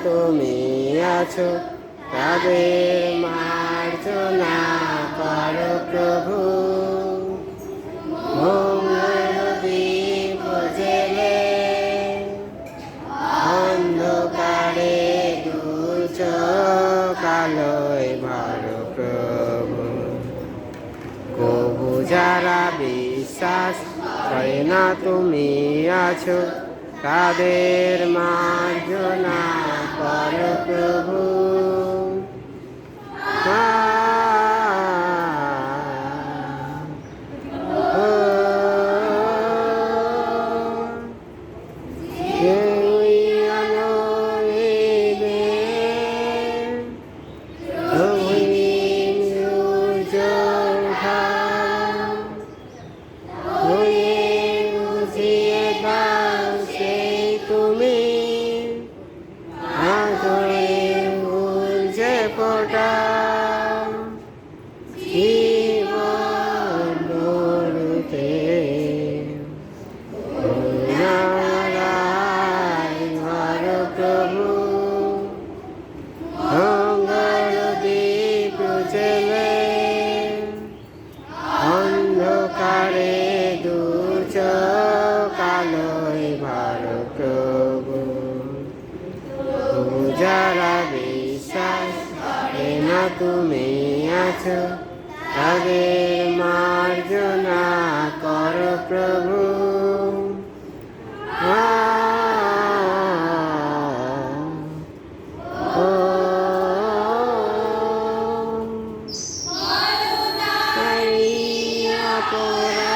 তুমি আছো, তাদের মার্জনা করো প্রভু। মঙ্গল দীপ জেলে অন্ধকারে দূর চোখ আলোয় ভরো প্রভু। কবু যারা বিশ্বাস করে না তুমি আছো, তাদের মার্জনা করো প্রভু। তুমি আদরে উলঝে পড়া জীবন গড়তে ঘর প্রভু। মঙ্গল দীপ জেলে অন্ধকারে দূর চোখ আলোয় ভর প্রভু। যারা বিশ্বাস করে না তুমি আছো, তাদের মার্জনা করো প্রভু। অপরাধ